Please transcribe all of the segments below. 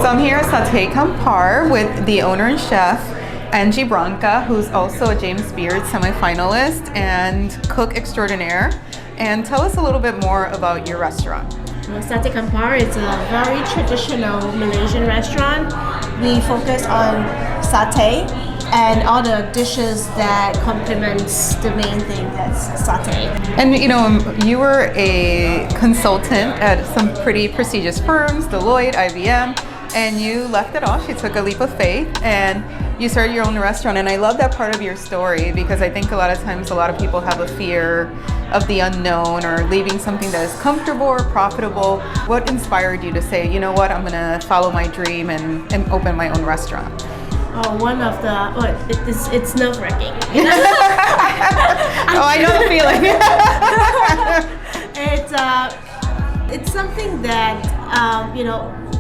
So I'm here at Saté Kampar with the owner and chef, Ange Branca, who's also a James Beard semi-finalist and cook extraordinaire. And tell us a little bit more about your restaurant. Sate Kampar is a very traditional Malaysian restaurant. We focus on satay and all the dishes that complements the main thing, that's satay. And you were a consultant at some pretty prestigious firms, Deloitte, IBM, and you left it all. You took a leap of faith and you started your own restaurant. And I love that part of your story because I think a lot of times a lot of people have a fear of the unknown or leaving something that is comfortable or profitable. What inspired you to say, you know what, I'm gonna follow my dream and open my own restaurant? It's nerve-wracking. Oh, I know the feeling. It's something that,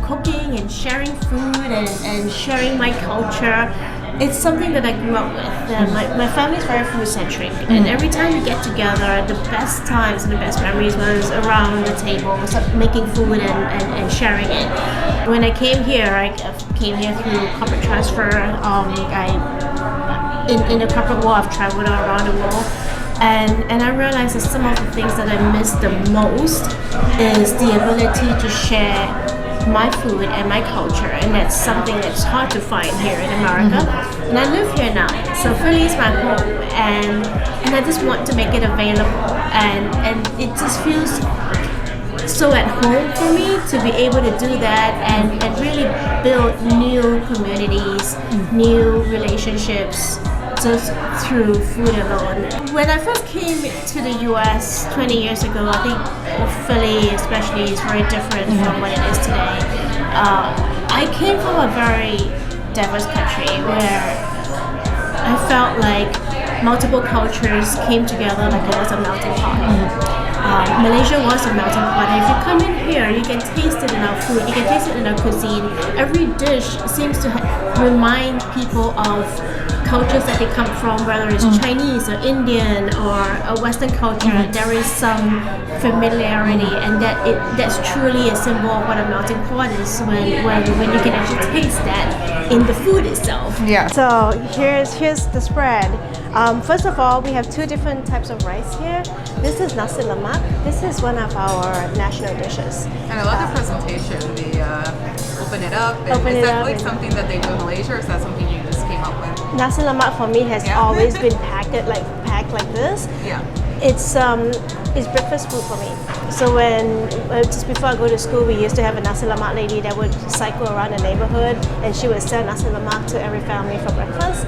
cooking and sharing food and sharing my culture, it's something that I grew up with. My family is very food-centric, and every time we get together, the best times and the best memories was around the table, making food and sharing it. When I came here, I came here through corporate transfer. In the corporate world, I've traveled around the world. And I realized that some of the things that I miss the most is the ability to share my food and my culture, and that's something that's hard to find here in America. And I live here now, so Philly is my home, and I just want to make it available, and it just feels so at home for me to be able to do that and really build new communities, new relationships, just through food alone. When I first came to the US 20 years ago, I think Philly especially is very different from what it is today. I came from a very diverse country where I felt like multiple cultures came together like it was a melting pot. Malaysia was a melting pot, and if you come in here, you can taste it in our food, you can taste it in our cuisine. Every dish seems to remind people of cultures that they come from, whether it's Chinese or Indian or a Western culture. There is some familiarity, and that's truly a symbol of what a melting pot is when you can actually taste that in the food itself. Yeah. So here's the spread. First of all, we have two different types of rice here. This is nasi lemak. This is one of our national dishes. And I love the presentation. They open it up. Is that like something that they do in Malaysia, or is that something you just came up with? Nasi lemak for me has always been packed like this. Yeah. It's breakfast food for me. So when just before I go to school, we used to have a nasi lemak lady that would cycle around the neighborhood, and she would sell nasi lemak to every family for breakfast.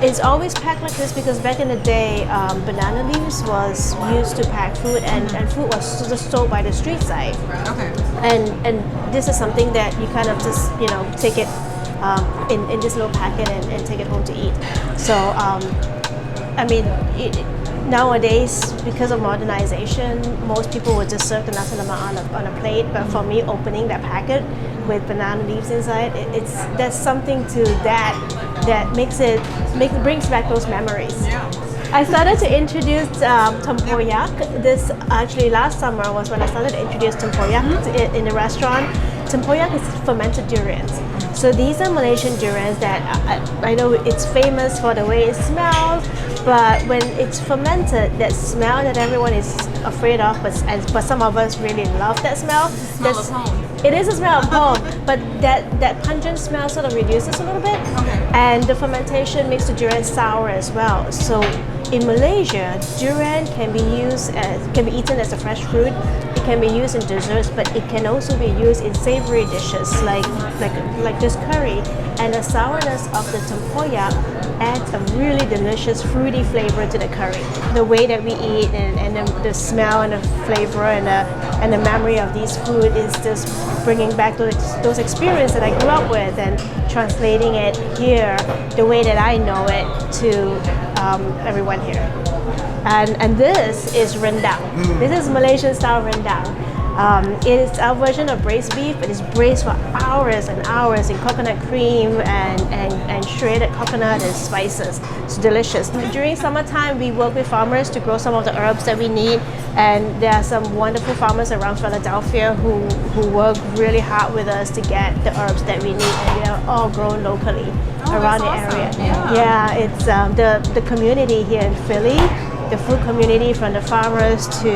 It's always packed like this because back in the day, banana leaves was used to pack food, and food was just sold by the street side. Okay. And this is something that you kind of just take it in this little packet and take it home to eat. So nowadays, because of modernization, most people would just serve the nasi lemak on a plate. But for me, opening that packet with banana leaves inside, there's something to that brings back those memories. Yeah. I started to introduce tempoyak. This actually last summer was when I started to introduce tempoyak in the restaurant. Tempoyak is fermented durians. So these are Malaysian durians that I know it's famous for the way it smells, but when it's fermented, that smell that everyone is afraid of, but some of us really love that smell. Smell of home. It is a smell of home, but that pungent smell sort of reduces a little bit. Okay. And the fermentation makes the durian sour as well. So in Malaysia, durian can be eaten as a fresh fruit. It can be used in desserts, but it can also be used in savory dishes like this curry. And the sourness of the tempoyak adds a really delicious fruity flavor to the curry. The way that we eat and the smell and the flavor and the memory of these food is just bringing back those experiences that I grew up with and translating it here the way that I know it to everyone here. And this is rendang. This is Malaysian style rendang. It's our version of braised beef. It is braised for hours and hours in coconut cream and shredded coconut and spices. It's delicious. During summertime, we work with farmers to grow some of the herbs that we need And there are some wonderful farmers around Philadelphia who work really hard with us to get the herbs that we need, and they are all grown locally around the that's area. awesome. Yeah. It's the community here in Philly, the food community, from the farmers to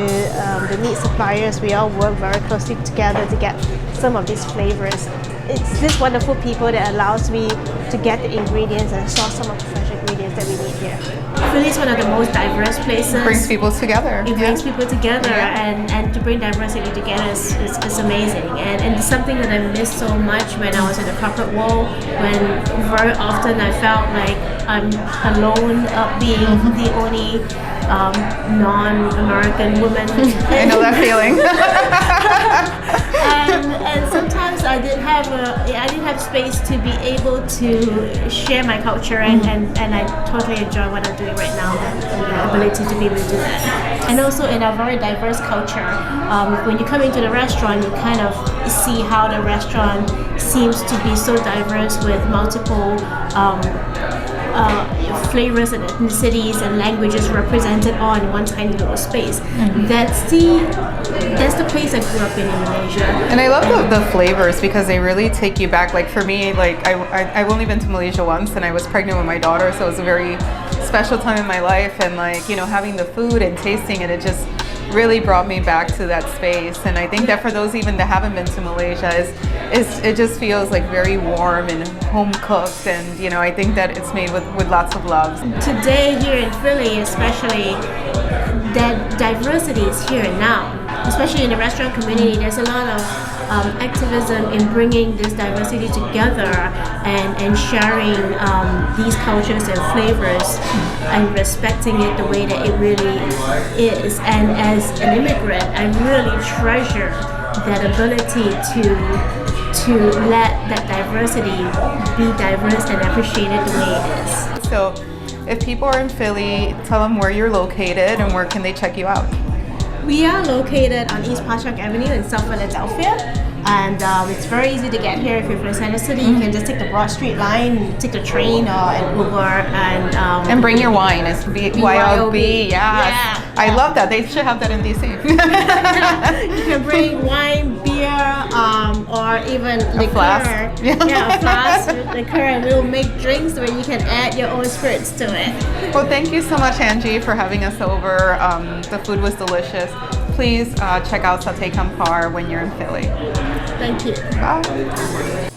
the meat suppliers. We all work very closely together to get some of these flavors. It's these wonderful people that allows me to get the ingredients and source some of the fresh ingredients that we need here. Philly is one of the most diverse places. Brings people together. It brings people together, Yeah. and to bring diversity together is amazing. And it's something that I missed so much when I was in the corporate world, when very often I felt like I'm alone being the only non-American woman. I know that feeling. and sometimes I didn't have space to be able to share my culture, and I totally enjoy what I'm doing right now, the ability to be able to do that. And also in a very diverse culture, when you come into the restaurant, you kind of see how the restaurant seems to be so diverse with multiple flavors and ethnicities and languages represented all in one tiny little space. That's the place I grew up in Malaysia. And I love the flavors because they really take you back. Like for me, like I've only been to Malaysia once, and I was pregnant with my daughter, so it was a very special time in my life. And like, you know, having the food and tasting it, it just really brought me back to that space. And I think that for those even that haven't been to Malaysia, it just feels like very warm and home cooked, and you know, I think that it's made with lots of love. Today here in Philly especially, that diversity is here and now. Especially in the restaurant community, there's a lot of activism in bringing this diversity together and sharing these cultures and flavors and respecting it the way that it really is. And as an immigrant, I really treasure that ability to let that diversity be diverse and appreciate it the way it is. So if people are in Philly, tell them where you're located and where can they check you out. We are located on East Patchogue Avenue in South Philadelphia, and it's very easy to get here. If you're from Center City, you can just take the Broad Street line, take the train or an Uber, and bring your wine. It's BYOB. Yes. Yeah. I love that. They should have that in DC. You can bring wine, beer, or even liquor. Flask. Yeah, a flask with liquor, and we'll make drinks where you can add your own spirits to it. Well, thank you so much, Angie, for having us over. The food was delicious. Please check out Sate Kampar when you're in Philly. Thank you. Bye.